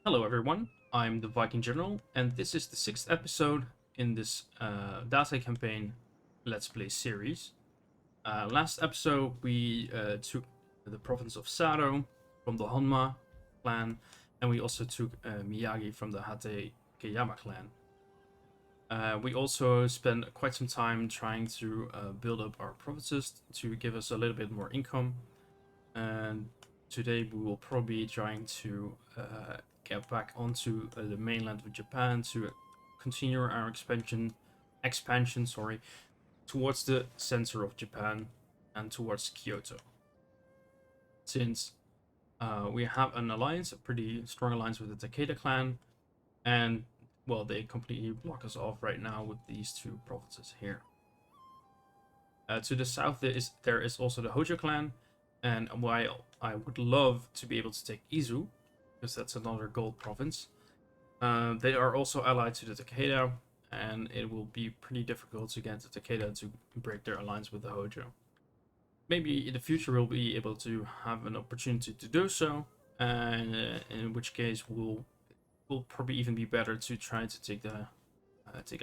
Hello everyone, I'm the Viking General, and this is the 6th episode in this data campaign Let's Play series. Last episode we took the province of Sado from the Honma clan, and we also took Miyagi from the Hatekeyama clan. We also spent quite some time trying to build up our provinces to give us a little bit more income, and today we will probably be trying to get back onto the mainland of Japan to continue our expansion, towards the center of Japan and towards Kyoto. Since we have an alliance, a pretty strong alliance with the Takeda clan, and well, they completely block us off right now with these two provinces here. To the south, there is also the Hojo clan, and while I would love to be able to take Izu, because that's another gold province, they are also allied to the Takeda, and it will be pretty difficult to get the Takeda to break their alliance with the Hojo. Maybe in the future we'll be able to have an opportunity to do so, and in which case will probably even be better to try to take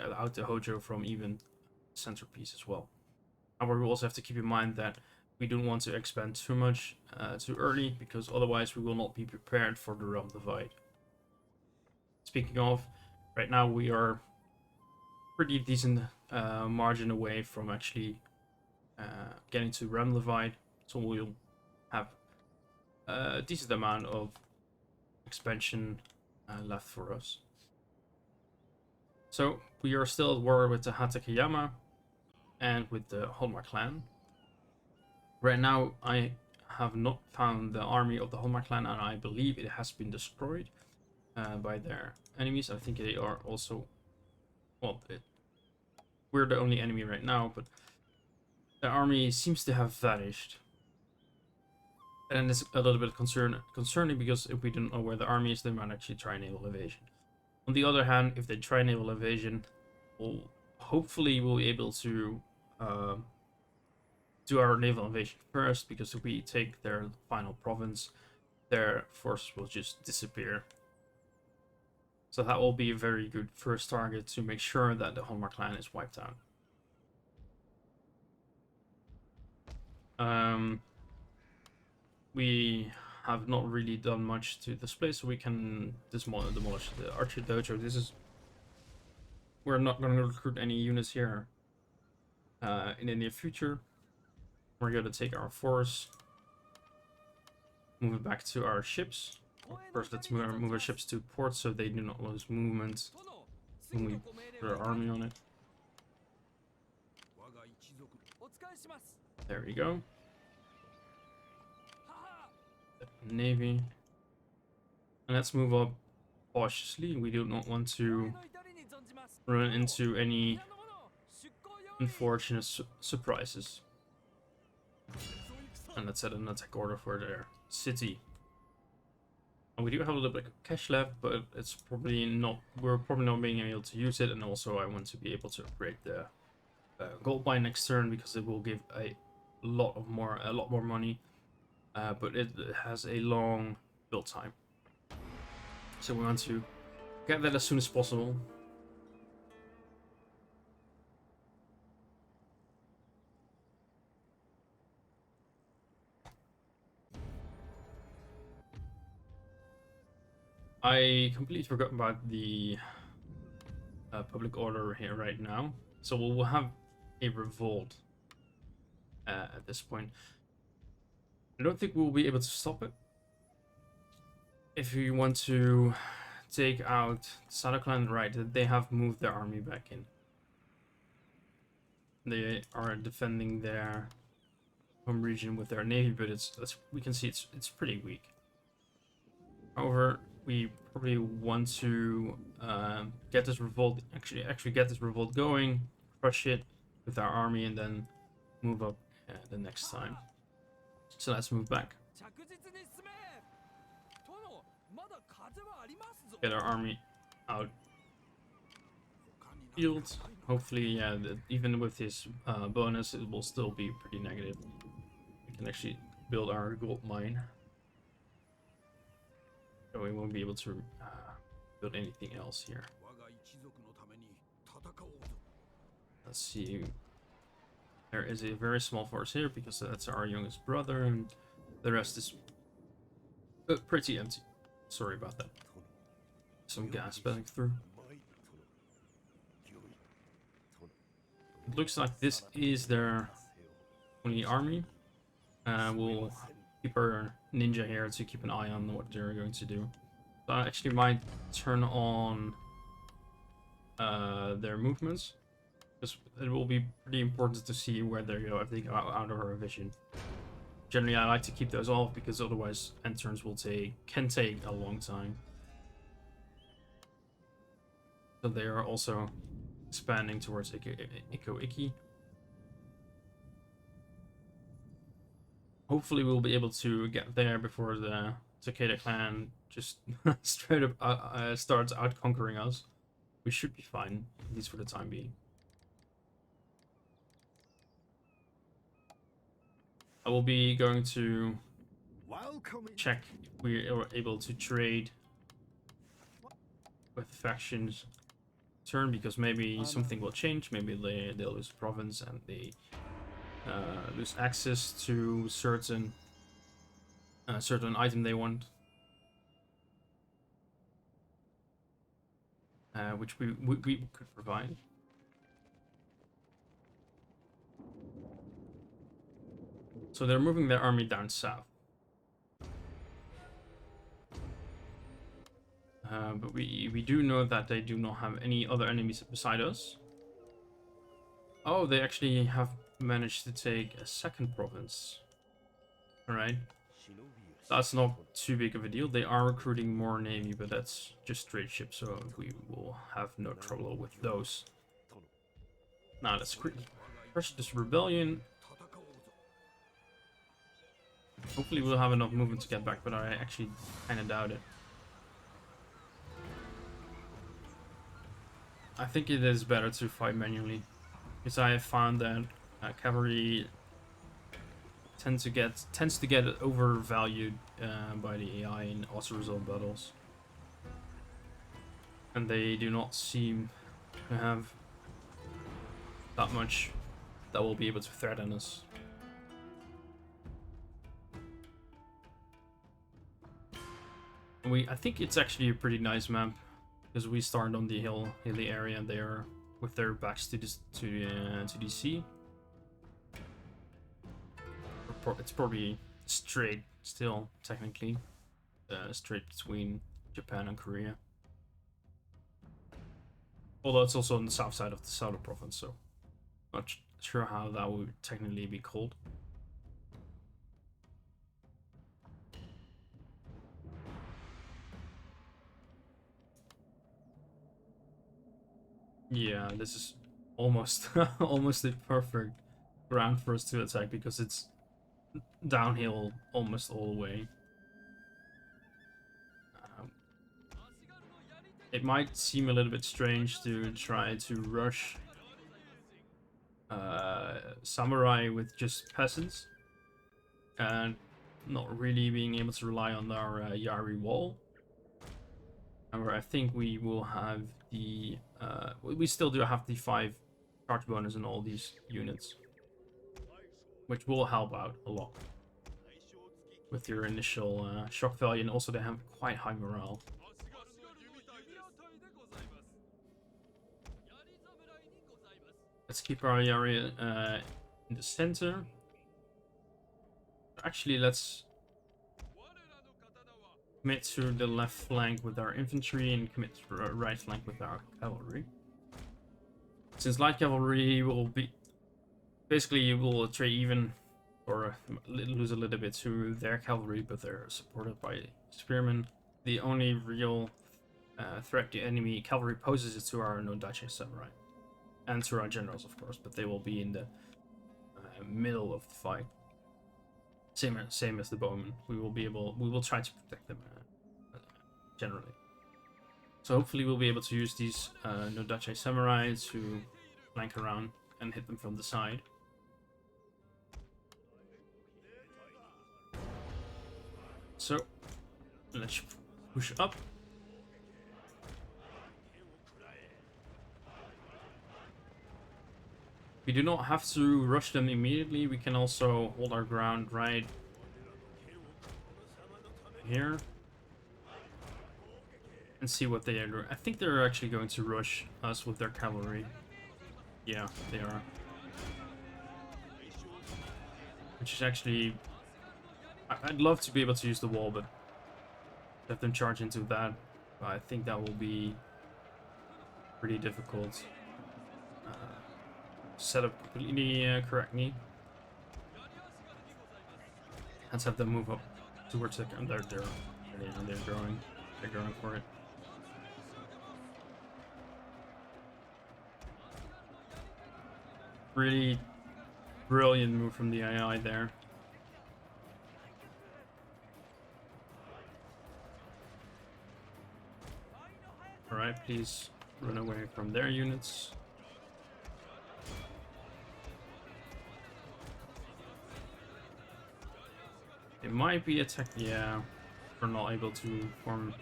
out the Hojo from even centerpiece as well. However, we also have to keep in mind that we don't want to expand too much too early, because otherwise we will not be prepared for the realm divide. Speaking of, right now we are pretty decent margin away from actually getting to realm divide, so we'll have a decent amount of expansion left for us. So we are still at war with the Hatakeyama and with the Honma clan. Right now, I have not found the army of the Honma clan, and I believe it has been destroyed by their enemies. I think they are also, well, we're the only enemy right now, but the army seems to have vanished. And it's a little bit concerning, because if we don't know where the army is, they might actually try naval invasion. On the other hand, if they try naval invasion, hopefully we'll be able to do our naval invasion first, because if we take their final province, their forces will just disappear. So that will be a very good first target to make sure that the Honma clan is wiped out. We have not really done much to this place, so we can demolish the archer dojo. We're not going to recruit any units here in the near future. We're going to take our force, move it back to our ships. First, let's move our ships to port so they do not lose movement when we put our army on it. There we go. Navy. And let's move up cautiously. We do not want to run into any unfortunate surprises. And let's set an attack order for their city. And we do have a little bit of cash left, but it's probably not. We're probably not being able to use it. And also, I want to be able to upgrade the gold mine next turn, because it will give a lot more money. But it has a long build time, so we want to get that as soon as possible. I completely forgot about the public order here right now, so we'll have a revolt at this point. I don't think we'll be able to stop it. If you want to take out Sado clan, right, they have moved their army back in. They are defending their home region with their navy, but we can see it's pretty weak. However, we probably want to get this revolt, actually get this revolt going, crush it with our army, and then move up the next time. So let's move back. Get our army out field. Hopefully, yeah, even with this bonus, it will still be pretty negative. We can actually build our gold mine. So we won't be able to build anything else here. Let's see. There is a very small force here because that's our youngest brother, and the rest is pretty empty. Sorry about that. Some gas passing through. It looks like this is their only army. We'll keep our ninja here to keep an eye on what they're going to do. So I actually might turn on their movements, because it will be pretty important to see where they go if they go out of our vision. Generally, I like to keep those off because otherwise end turns can take a long time. So they are also expanding towards Iko-Iki. Hopefully we'll be able to get there before the Takeda clan just straight up starts out-conquering us. We should be fine, at least for the time being. I will be going to check if we are able to trade with factions turn, because maybe something will change. Maybe they'll lose province and they lose access to certain item they want, which we could provide. So they're moving their army down south. But we do know that they do not have any other enemies beside us. Oh, they actually have managed to take a second province. Alright. That's not too big of a deal. They are recruiting more navy, but that's just trade ships, so we will have no trouble with those. Now let's crush this rebellion. Hopefully we'll have enough movement to get back, but I actually kind of doubt it. I think it is better to fight manually, because I have found that cavalry tends to get overvalued by the AI in auto-resolve battles, and they do not seem to have that much that will be able to threaten us. I think it's actually a pretty nice map, because we start on the hilly area and they are with their backs to the sea. It's probably straight still, technically, straight between Japan and Korea. Although it's also on the south side of the Southern province, so not sure how that would technically be called. Yeah, this is almost almost a perfect ground for us to attack, because it's downhill almost all the way. It might seem a little bit strange to try to rush samurai with just peasants and not really being able to rely on our Yari wall. However, I think we will have the we still do have the 5 charge bonus in all these units, which will help out a lot with your initial shock value, and also they have quite high morale. Let's keep our Yari in the center. Actually, let's commit to the left flank with our infantry and commit to the right flank with our cavalry. Since light cavalry will be basically will trade even or lose a little bit to their cavalry, but they're supported by spearmen. The only real threat the enemy cavalry poses is to our Nodachi samurai and to our generals, of course, but they will be in the middle of the fight. Same as the bowmen. We will try to protect them generally. So hopefully we'll be able to use these Nodachi samurai to flank around and hit them from the side. So let's push up. We do not have to rush them immediately. We can also hold our ground right here and see what they are doing. I think they're actually going to rush us with their cavalry. Yeah, they are. Which is actually... I'd love to be able to use the wall, but have them charge into that. I think that will be pretty difficult. Set up completely correctly. Let's have them move up towards the... They're growing. They're growing for it. Really brilliant move from the AI there. Alright, please run away from their units. It might be attack. Yeah, we're not able to form.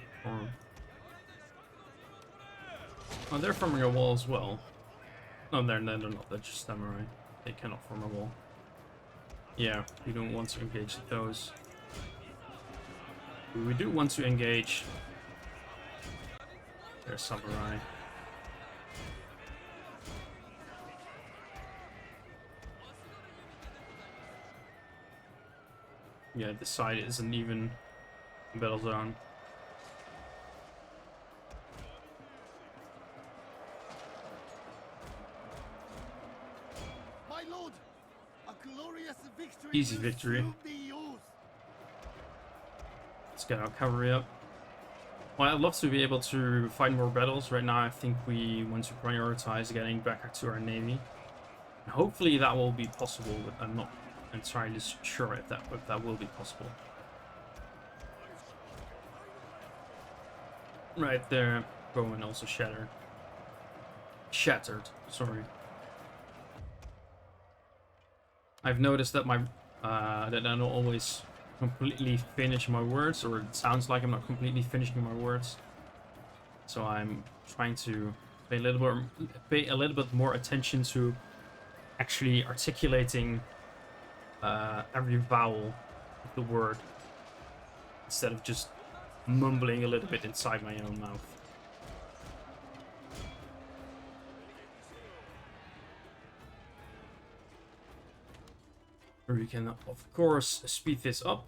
Oh, they're forming a wall as well. No, they're not. They're just samurai. They cannot form a wall. Yeah, we don't want to engage those. We do want to engage their samurai. Yeah, this side isn't even a battle zone. My lord, a glorious victory. Easy victory. Let's get our cavalry up. Well, I'd love to be able to fight more battles. Right now, I think we want to prioritize getting back to our navy. And hopefully that will be possible, but I'm not entirely sure if that will be possible. Right there, Bowman also shattered. Sorry. I've noticed that my that I don't always completely finish my words, or it sounds like I'm not completely finishing my words. So I'm trying to pay a little bit more attention to actually articulating every vowel of the word instead of just mumbling a little bit inside my own mouth. We can, of course, speed this up.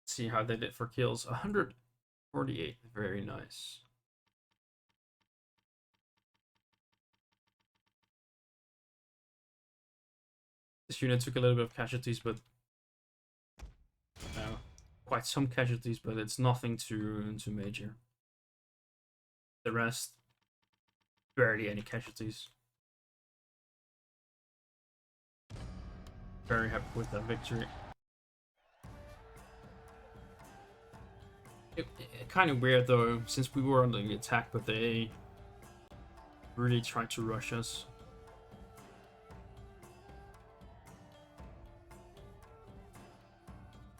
See how they did for kills. 148. Very nice. This unit took a little bit of casualties, but quite some casualties, but it's nothing too major. The rest, barely any casualties. Very happy with that victory. Kind of weird though, since we were under the attack, but they really tried to rush us.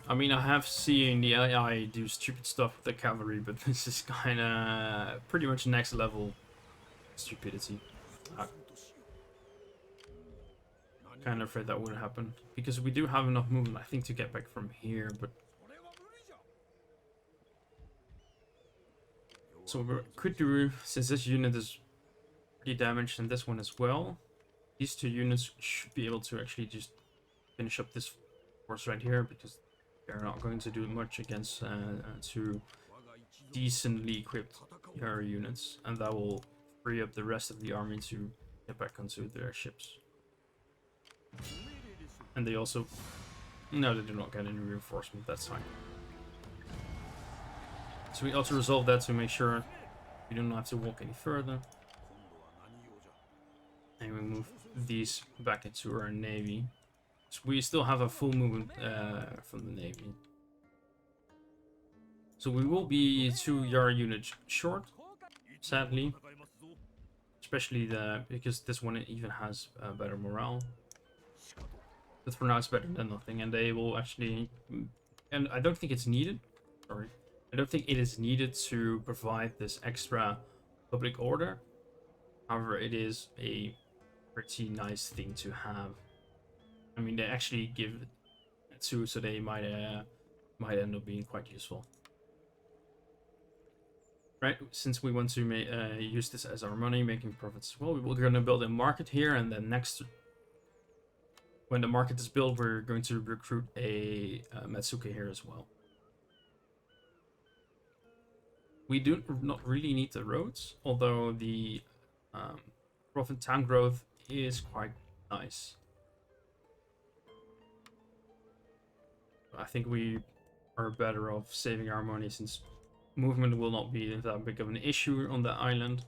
I mean, I have seen the AI do stupid stuff with the cavalry, but this is kind of pretty much next level stupidity. Kind of afraid that would happen, because we do have enough movement, I think, to get back from here, but... So what we could do, since this unit is pretty damaged and this one as well, these two units should be able to actually just finish up this force right here, because they're not going to do much against two decently equipped air units, and that will free up the rest of the army to get back onto their ships. And they also... No, they do not get any reinforcement, that's fine. So we also resolve that to make sure we don't have to walk any further. And we move these back into our navy. So we still have a full movement from the navy. So we will be 2 yard units short, sadly. It's especially because this one even has better morale. But for now, it's better than nothing, and they will actually. And I don't think it's needed. Sorry, I don't think it is needed to provide this extra public order. However, it is a pretty nice thing to have. I mean, they actually give it to, so they might end up being quite useful. Right, since we want to use this as our money making profits as well, we're going to build a market here, and then when the market is built, we're going to recruit a Matsuke here as well. We do not really need the roads, although the profit town growth is quite nice. I think we are better off saving our money, since movement will not be that big of an issue on the island.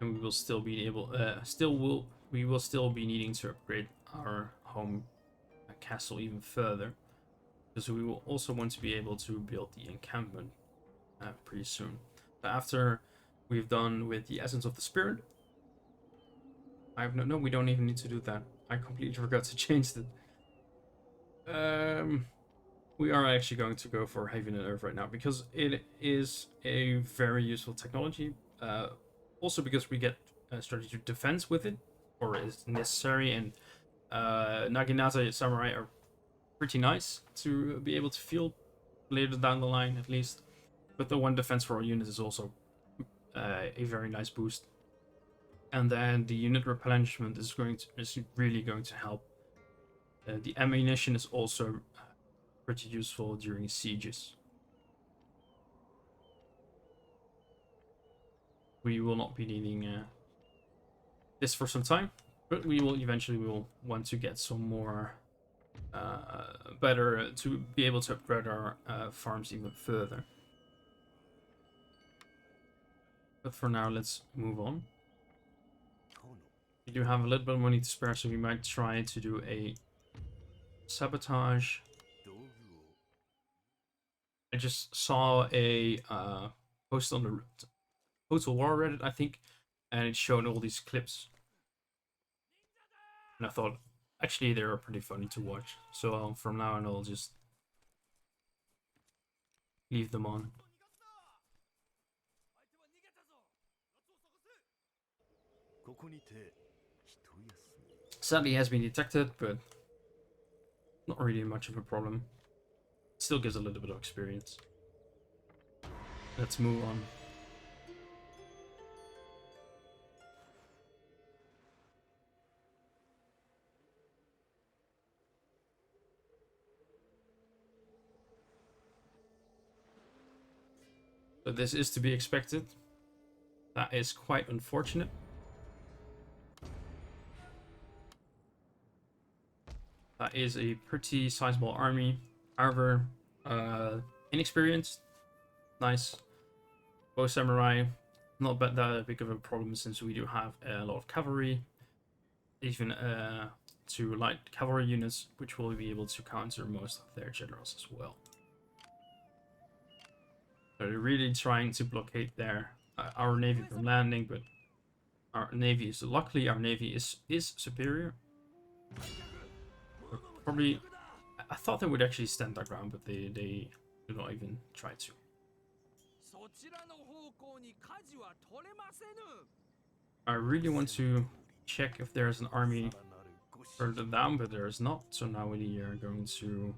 And we will still be able, we will still be needing to upgrade our home castle even further, because we will also want to be able to build the encampment pretty soon. But after we've done with the essence of the spirit, no, we don't even need to do that. I completely forgot to change that. We are actually going to go for Haven and Earth right now, because it is a very useful technology. Also because we get strategic defense with it, or is necessary, and Naginata Samurai are pretty nice to be able to field later down the line, at least. But the one defense for our unit is also a very nice boost. And then the unit replenishment is really going to help. The ammunition is also pretty useful during sieges. We will not be needing this for some time, but we will eventually want to get some more better to be able to upgrade our farms even further. But for now, let's move on. We do have a little bit of money to spare, so we might try to do a sabotage. I just saw a post on the Total War Reddit, I think, and it showed all these clips. And I thought, actually, they were pretty funny to watch. So from now on, I'll just leave them on. Sadly, it has been detected, but not really much of a problem. Still gives a little bit of experience. Let's move on. So this is to be expected. That is quite unfortunate. That is a pretty sizable army. However, inexperienced. Nice. Bow samurai. Not that big of a problem, since we do have a lot of cavalry. Even 2 light cavalry units, which will be able to counter most of their generals as well. So they're really trying to blockade our navy from landing, but luckily our navy is superior. Probably, I thought they would actually stand their ground, but they do not even try to. I really want to check if there's an army further down, but there is not. So now we are going to.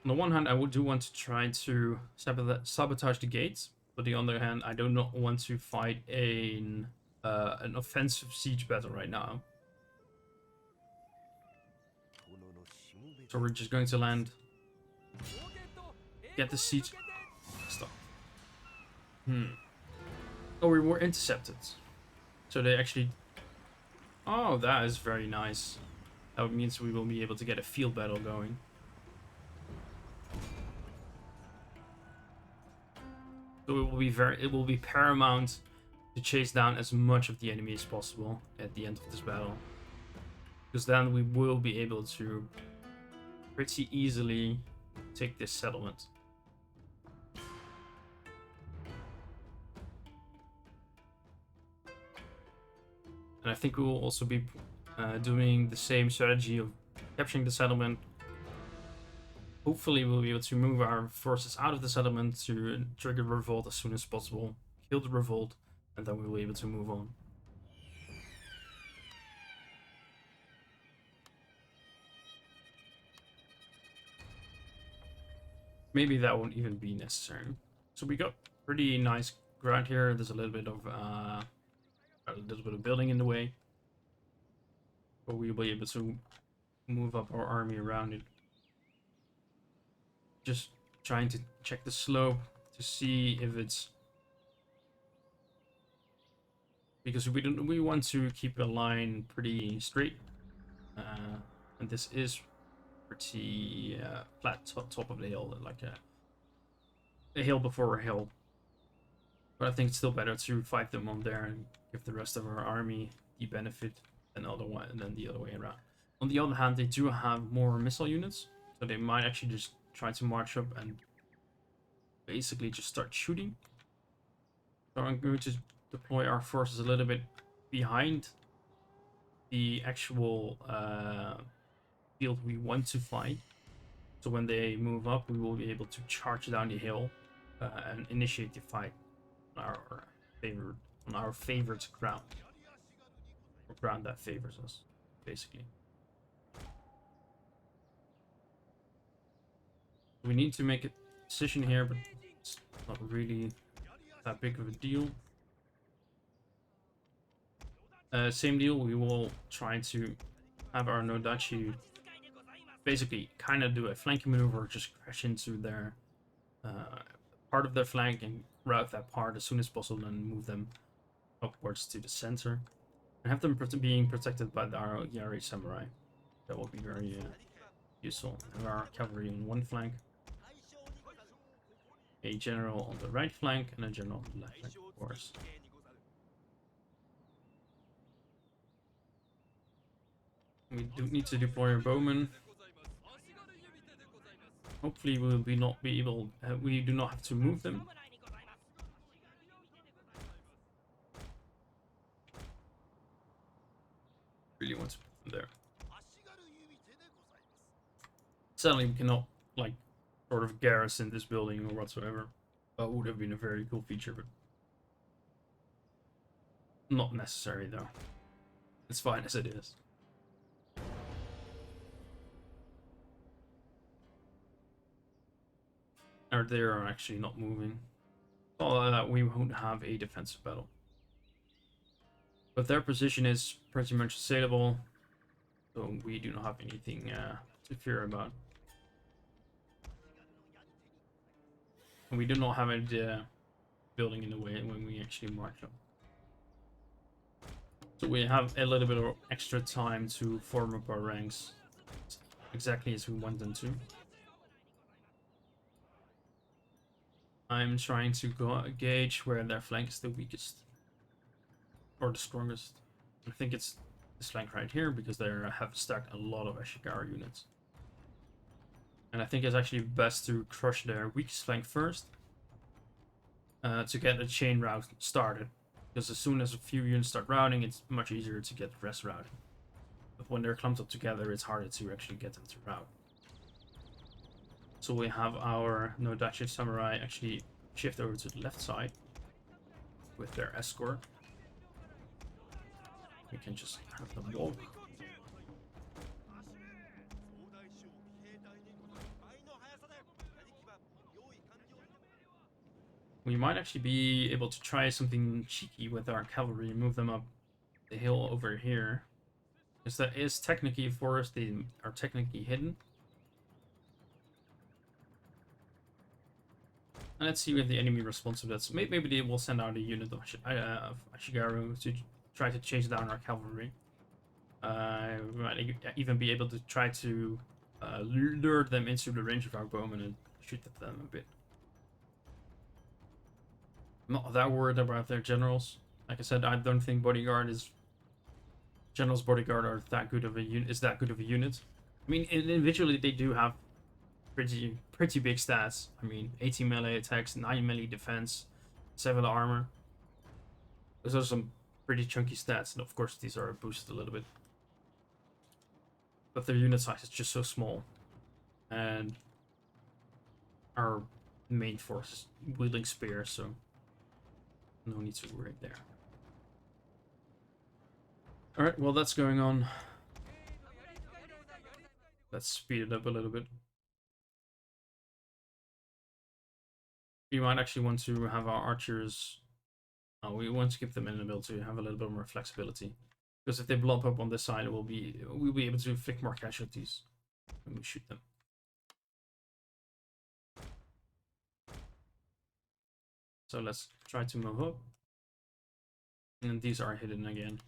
On the one hand, I do want to try to sabotage the gates, but on the other hand, I do not want to fight an offensive siege battle right now. So we're just going to land, get the siege. Stop. Oh, we were intercepted. So they actually. Oh, that is very nice. That means we will be able to get a field battle going. So it will be paramount to chase down as much of the enemy as possible at the end of this battle, because then we will be able to pretty easily take this settlement. And I think we will also be doing the same strategy of capturing the settlement. Hopefully we'll be able to move our forces out of the settlement to trigger revolt as soon as possible, kill the revolt, and then we'll be able to move on. Maybe that won't even be necessary. So we got pretty nice ground here. There's a little bit of building in the way, but we'll be able to move up our army around it. Just trying to check the slope to see if it's, because we want to keep a line pretty straight, and this is pretty flat top of the hill, like a hill before a hill. But I think it's still better to fight them on there and give the rest of our army the benefit than the other way around. On the other hand, they do have more missile units, so they might actually just try to march up and basically just start shooting. So I'm going to deploy our forces a little bit behind the actual field we want to fight. So when they move up, we will be able to charge down the hill and initiate the fight on our favorite ground, or ground that favors us, basically. We need to make a decision here, but it's not really that big of a deal. Same deal, we will try to have our Nodachi basically kind of do a flanking maneuver, just crash into their part of their flank and route that part as soon as possible and move them upwards to the center. And have them being protected by our Yari samurai. That will be very useful. Have our cavalry on one flank, a general on the right flank, and a general on the left flank, of course. We do need to deploy our bowmen. Hopefully we will not be able, we do not have to move them. Really want to put them there. Sadly we cannot, like, sort of garrison this building or whatsoever. That would have been a very cool feature, but not necessary though. It's fine as it is. They are actually not moving. So we won't have a defensive battle. But their position is pretty much assailable, so we do not have anything to fear about. And we do not have a building in the way when we actually march up. So we have a little bit of extra time to form up our ranks exactly as we want them to. I'm trying to gauge where their flank is the weakest or the strongest. I think it's this flank right here because they have stacked a lot of Ashigaru units. And I think it's actually best to crush their weakest flank first to get a chain route started. Because as soon as a few units start routing, it's much easier to get the rest routing. But when they're clumped up together, it's harder to actually get them to route. So we have our Nodachi samurai actually shift over to the left side with their escort. We can just have them walk. We might actually be able to try something cheeky with our cavalry and move them up the hill over here. Because that is technically a forest, they are technically hidden. And let's see if the enemy responds to that. So maybe they will send out a unit of Ashigaru to try to chase down our cavalry. We might even be able to try to lure them into the range of our bowmen and shoot at them a bit. I'm not that worried about their generals. Like I said, I don't think General's bodyguard are that good of a unit. I mean, individually they do have pretty big stats. I mean, 18 melee attacks, 9 melee defense, 7 armor. Those are some pretty chunky stats, and of course these are boosted a little bit. But their unit size is just so small. And our main force is wielding spears, so no need to worry there. Alright, well that's going on. Let's speed it up a little bit. We might actually want to have our archers... we want to keep them in the middle to have a little bit more flexibility. Because if they blow up on this side, we'll be able to inflict more casualties when we shoot them. So let's try to move up. And these are hidden again.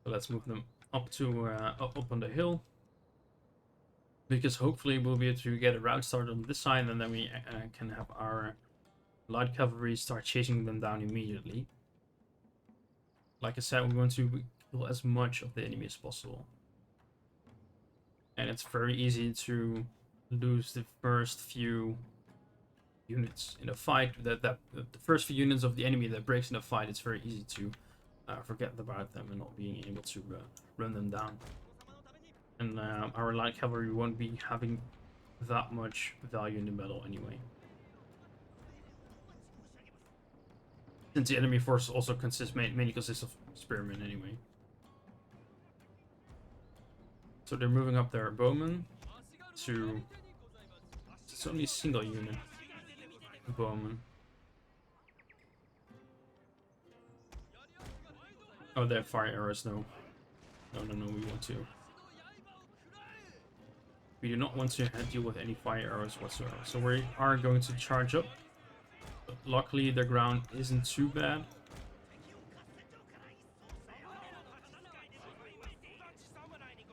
So let's move them up to up on the hill. Because hopefully we'll be able to get a rout start on this side, and then we can have our light cavalry start chasing them down immediately. Like I said, we want to kill as much of the enemy as possible. And it's very easy to lose the first few units in a fight. The first few units of the enemy that breaks in a fight, it's very easy to forget about them and not being able to run them down. And our light cavalry won't be having that much value in the battle anyway. Since the enemy force also mainly consists of spearmen anyway. So they're moving up their bowmen to... It's only a single unit. Bowman. Oh, they have fire arrows, no. No, we want to. We do not want to deal with any fire arrows whatsoever. So we are going to charge up. But luckily, the ground isn't too bad.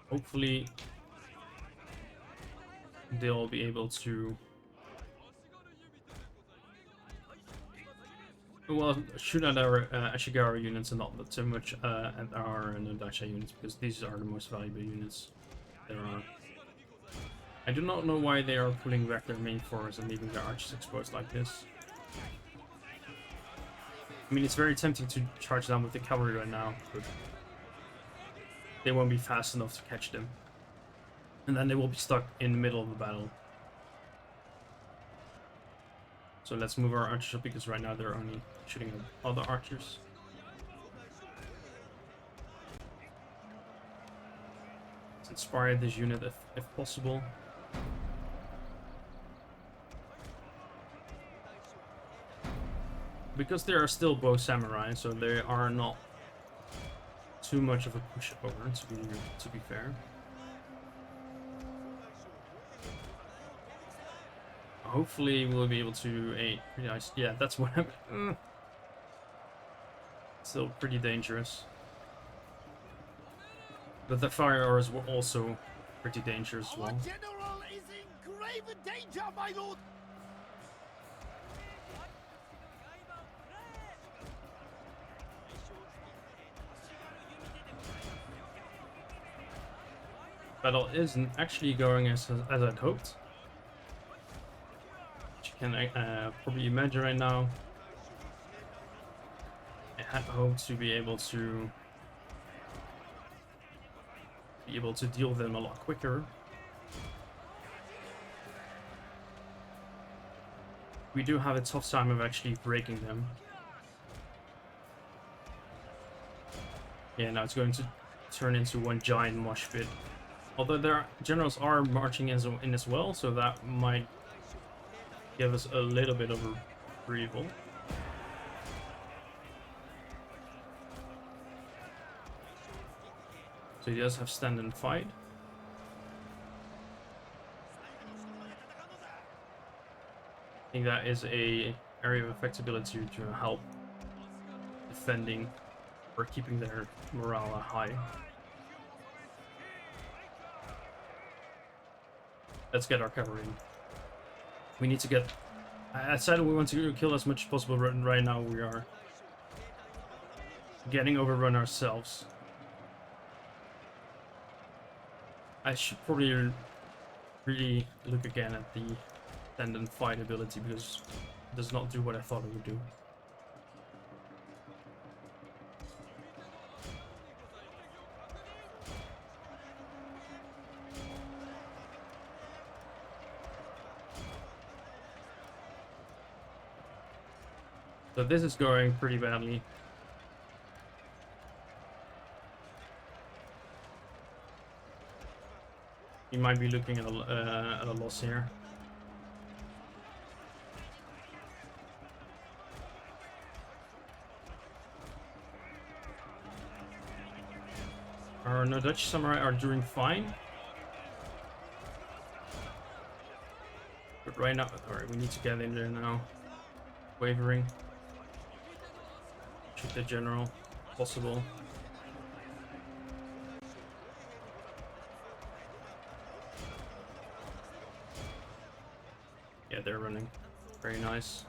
Hopefully, they'll be able to... Well, shoot at our Ashigaru units and not so much at our Nodasha units, because these are the most valuable units there are. I do not know why they are pulling back their main force and leaving their archers exposed like this. I mean, it's very tempting to charge down with the cavalry right now, but they won't be fast enough to catch them. And then they will be stuck in the middle of the battle. So let's move our archers up, because right now they're only shooting at other archers. Let's inspire this unit if possible. Because they are still bow samurai, so they are not too much of a pushover, to be fair. Hopefully we'll be able to pretty nice. Yeah, that's what I'm. Still pretty dangerous. But the fire arrows were also pretty dangerous as well. Our general is in grave danger, my lord. Battle isn't actually going as I'd hoped. Which you can probably imagine right now. I had hoped to be able to deal with them a lot quicker. We do have a tough time of actually breaking them. Yeah, now it's going to turn into one giant mosh pit. Although their generals are marching in as well, so that might give us a little bit of a retrieval. So he does have stand and fight. I think that is a area of effectability to help defending or keeping their morale high. Let's get our cavalry in. We need to get... I said we want to kill as much as possible. Right now we are getting overrun ourselves. I should probably really look again at the stand and fight ability, because it does not do what I thought it would do. So this is going pretty badly. We might be looking at a loss here. Our no Dutch samurai are doing fine. But right now, alright, we need to get in there now. Wavering. Shoot the general, if possible. Yeah, they're running. Very nice.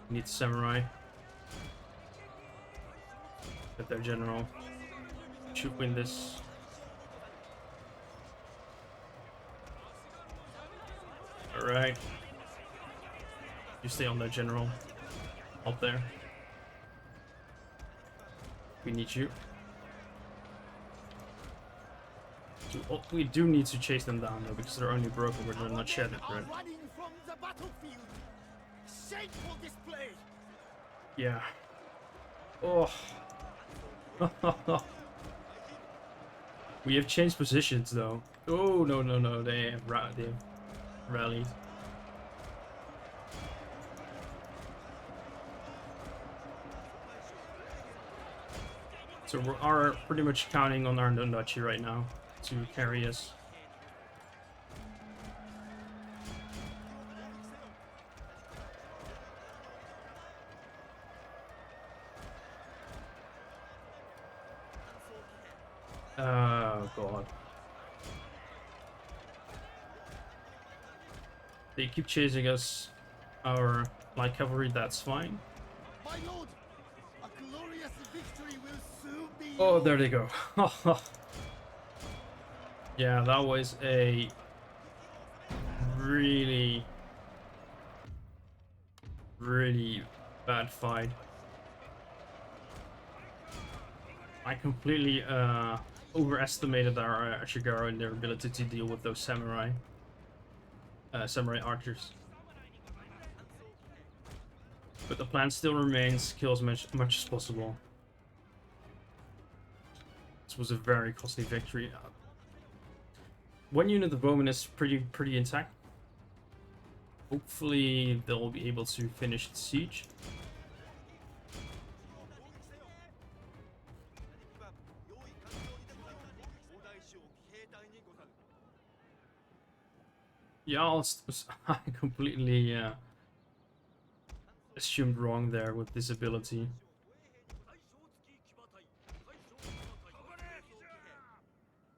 Need samurai. Get their general. Should win this. Alright. You stay on that general. Up there. We need you. We do need to chase them down though, because they're only broken, but they're not shattered, right? Running from the battlefield. Shameful display. Yeah. Oh. We have changed positions though. Oh no, they have rallied. So we are pretty much counting on our Nundachi right now to carry us. Oh god. They keep chasing us. Our light cavalry, that's fine. My lord, a glorious victory will soon be. Oh, there they go. Yeah, that was a really bad fight. I completely overestimated our Ashigaru and their ability to deal with those samurai archers. But the plan still remains: kill as much as possible. This was a very costly victory. One unit of bowmen is pretty intact. Hopefully they'll be able to finish the siege. Yeah, I completely assumed wrong there with this ability.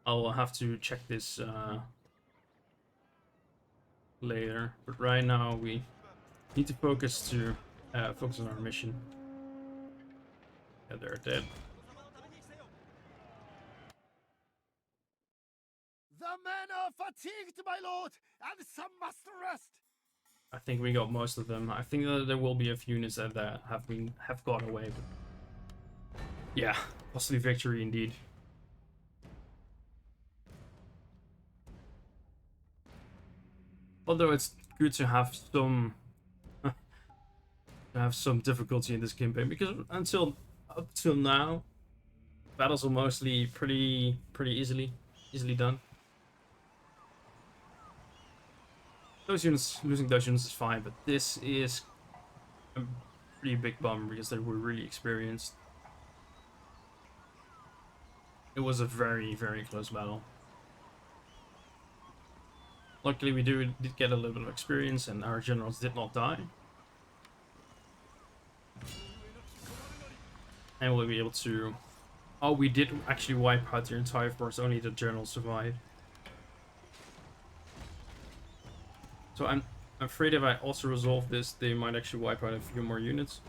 I'll have to check this later, but right now we need to focus on our mission. Yeah, they're dead. The men are fatigued, my lord, and some must rest. I think we got most of them. I think that there will be a few units that have gone away, but yeah, costly victory indeed. Although it's good to have some difficulty in this campaign, because up till now, battles are mostly pretty easily done. Losing those units is fine, but this is a pretty big bummer because they were really experienced. It was a very close battle. Luckily, we did get a little bit of experience, and our generals did not die. And we'll be able to... Oh, we did actually wipe out their entire force, only the generals survived. So I'm afraid if I also resolve this, they might actually wipe out a few more units.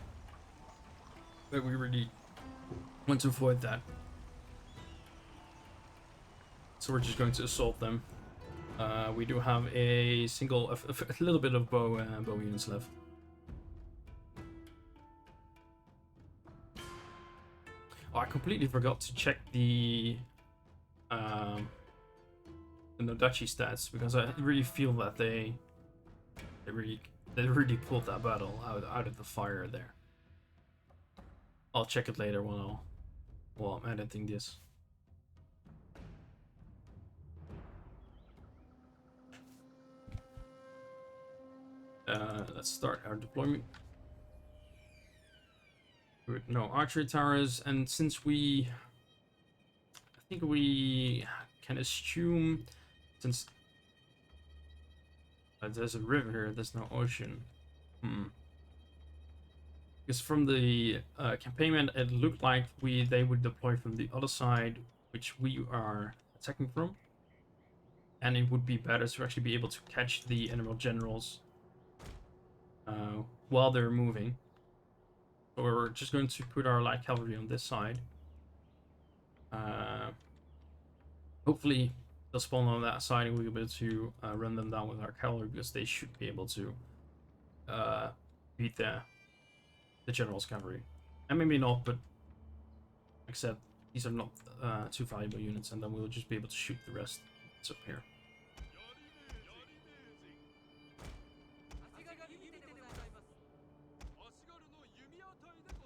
But we really want to avoid that. So we're just going to assault them. We do have a little bit of bow units left. Oh, I completely forgot to check the Nodachi stats, because I really feel that they really They really pulled that battle out of the fire there. I'll check it later while I'm editing this. Let's start our deployment. With no archery towers, and since I think we can assume, since there's a river here, there's no ocean. Because from the campaign, it looked like they would deploy from the other side, which we are attacking from, and it would be better to actually be able to catch the enemy generals while they're moving. So we're just going to put our light cavalry on this side. Hopefully they'll spawn on that side and we'll be able to run them down with our cavalry, because they should be able to beat the general's cavalry. And maybe not, but except these are not too valuable units, and then we'll just be able to shoot the rest. It's up here.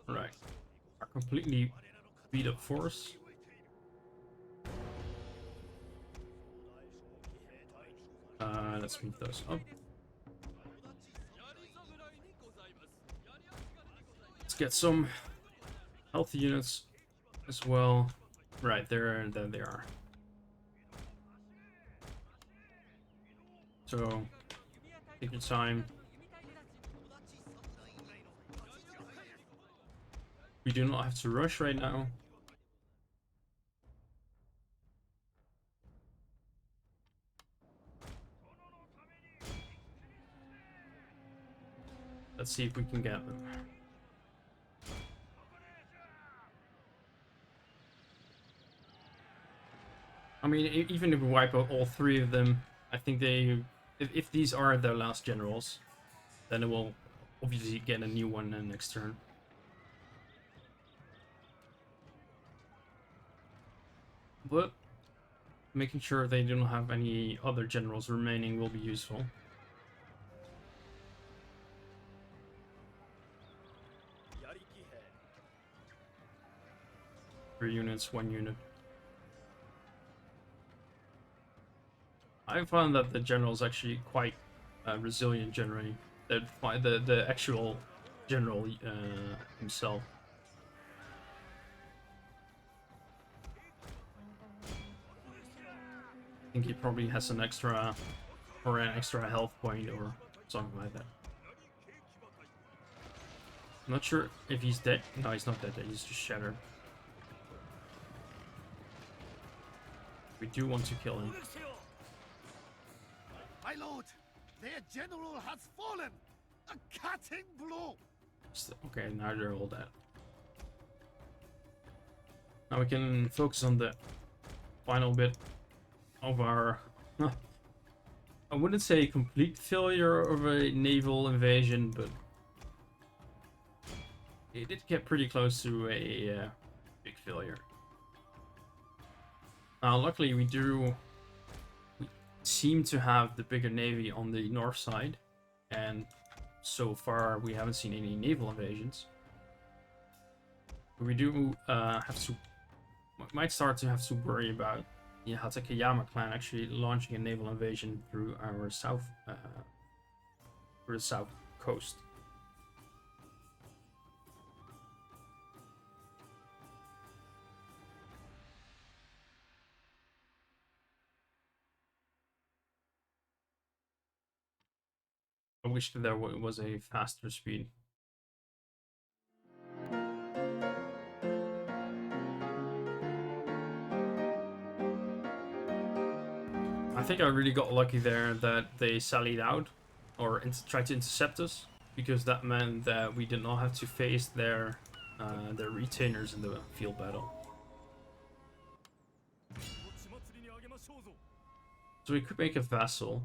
Right, our completely beat up force. Let's move those up. Let's get some healthy units as well. Right there, and then they are. So take your time. We do not have to rush right now. Let's see if we can get them. I mean, even if we wipe out all three of them, I think if these are their last generals, then it will obviously get a new one next turn. But making sure they don't have any other generals remaining will be useful. 3 units, 1 unit. I found that the general is actually quite resilient generally. The actual general himself. I think he probably has an extra health point or something like that. I'm not sure if he's dead. No, he's not dead. He's just shattered. We do want to kill him. My lord, their general has fallen. A cutting blow. Okay, now they're all dead. Now we can focus on the final bit of our... I wouldn't say complete failure of a naval invasion, but it did get pretty close to a big failure. Now, luckily, we seem to have the bigger navy on the north side, and so far we haven't seen any naval invasions. But we do might start to have to worry about the Hatakeyama clan actually launching a naval invasion through our through the south coast. I wish there was a faster speed. I think I really got lucky there that they sallied out or tried to intercept us, because that meant that we did not have to face their retainers in the field battle. So we could make a vassal.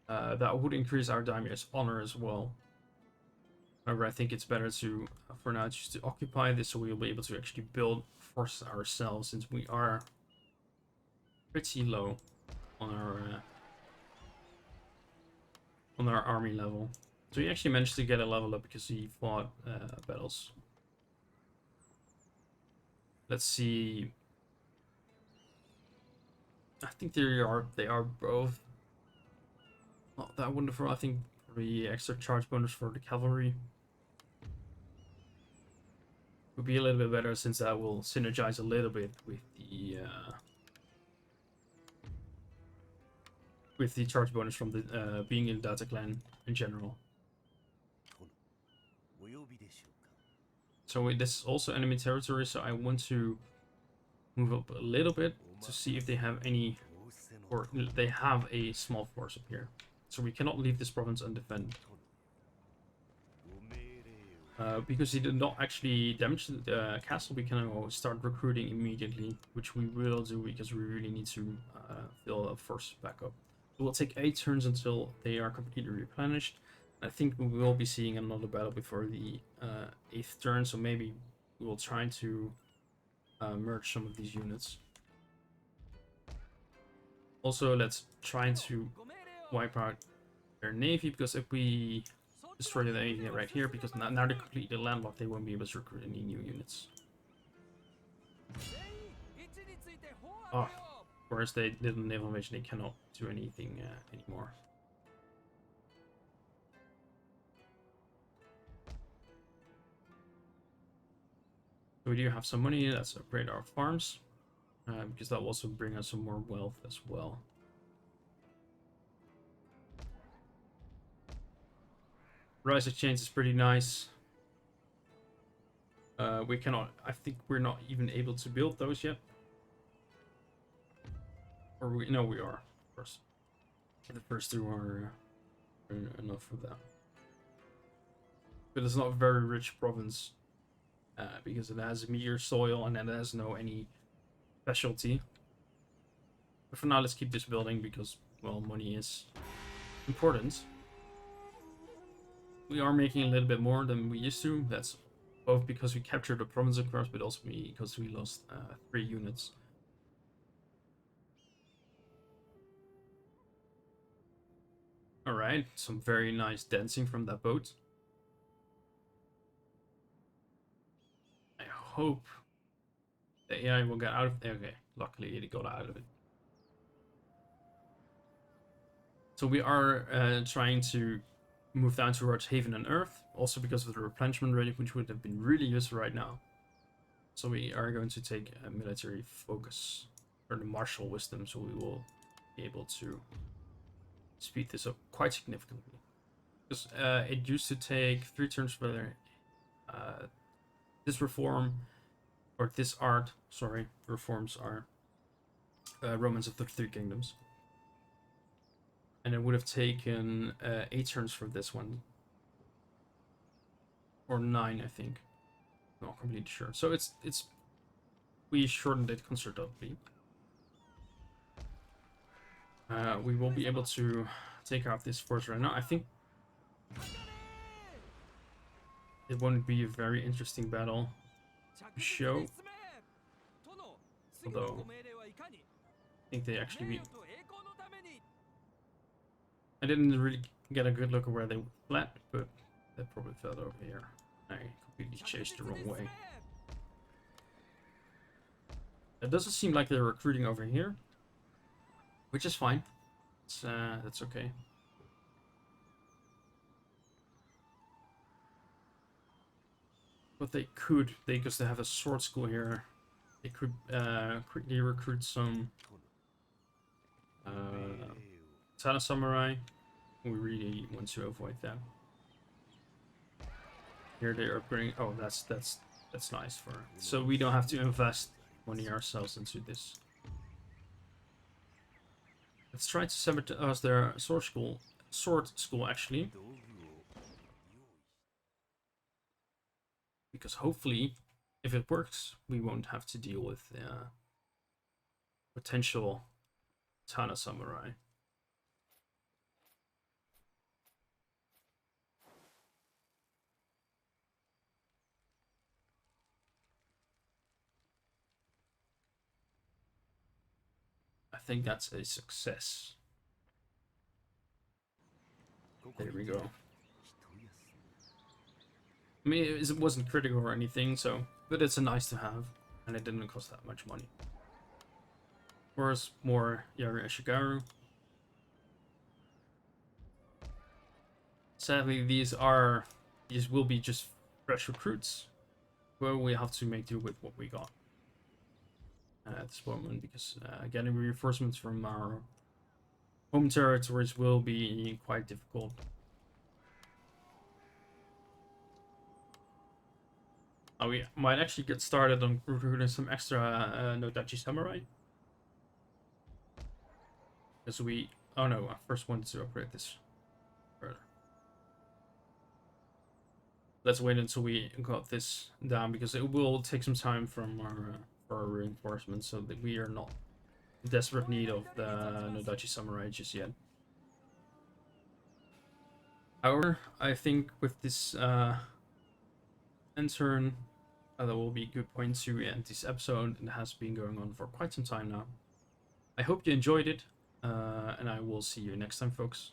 That would increase our daimyo's honor as well. However, I think it's better to, for now, just to occupy this so we'll be able to actually build forces ourselves, since we are pretty low on our army level. So he actually managed to get a level up because he fought battles. Let's see. I think they are both not that wonderful. I think the extra charge bonus for the cavalry would be a little bit better, since that will synergize a little bit with the charge bonus from the being in Data Clan in general. So this is also enemy territory, so I want to move up a little bit to see if they have any, or they have a small force up here. So we cannot leave this province undefended. Because he did not actually damage the castle, we can now start recruiting immediately, which we will do because we really need to fill our force back up. It will take 8 turns until they are completely replenished. I think we will be seeing another battle before the 8th turn, so maybe we will try to merge some of these units. Also, let's try to wipe out their navy, because if we destroy the navy right here, because now they're completely landlocked, they won't be able to recruit any new units. Oh, whereas they did a naval invasion, they cannot do anything anymore. So we do have some money. Let's upgrade our farms, because that will also bring us some more wealth as well. Rise exchange is pretty nice. We cannot, I think we're not even able to build those yet. Or no, we are, of course. The first 2 are enough for that. But it's not a very rich province, because it has meager soil and it has no any specialty. But for now, let's keep this building because, well, money is important. We are making a little bit more than we used to. That's both because we captured the province, of course, but also because we lost 3 units. Alright, some very nice dancing from that boat. I hope the AI will get out of it. Okay, luckily it got out of it. So we are trying to move down towards Haven and Earth, also because of the replenishment rate, which would have been really useful right now. So we are going to take a military focus, or the martial wisdom, so we will be able to speed this up quite significantly. Because it used to take 3 turns for this reform, or this art, sorry, reforms are Romance of the 3 Kingdoms. And it would have taken 8 turns for this one. Or 9, I think. Not completely sure. So it's we shortened it considerably. We will be able to take out this force right now. I think it won't be a very interesting battle to show. Although I think they actually beat. I didn't really get a good look at where they fled, but they probably fell over here. I completely chased the wrong way. It doesn't seem like they're recruiting over here, which is fine. That's okay. But they could, because they have a sword school here, they could quickly recruit some Tana Samurai. We really want to avoid that. Here they are upgrading. Oh, that's nice for. So we don't have to invest money ourselves into this. Let's try to sabotage their sword school. Sword school, actually, because hopefully, if it works, we won't have to deal with potential Tana Samurai. I think that's a success. There we go. I mean, it wasn't critical or anything, so, but it's a nice to have, and it didn't cost that much money. Of course, more Yaru Ashigaru. Sadly, these will be just fresh recruits. Well, we have to make do with what we got at this moment, because getting reinforcements from our home territories will be quite difficult. We might actually get started on recruiting some extra Nodachi Samurai. Because oh no, I first wanted to upgrade this further. Let's wait until we got this down, because it will take some time from for our reinforcements, so that we are not in desperate need of the Nodachi Samurai just yet. However, I think with this end turn, that will be a good point to end this episode. It has been going on for quite some time now. I hope you enjoyed it, and I will see you next time, folks.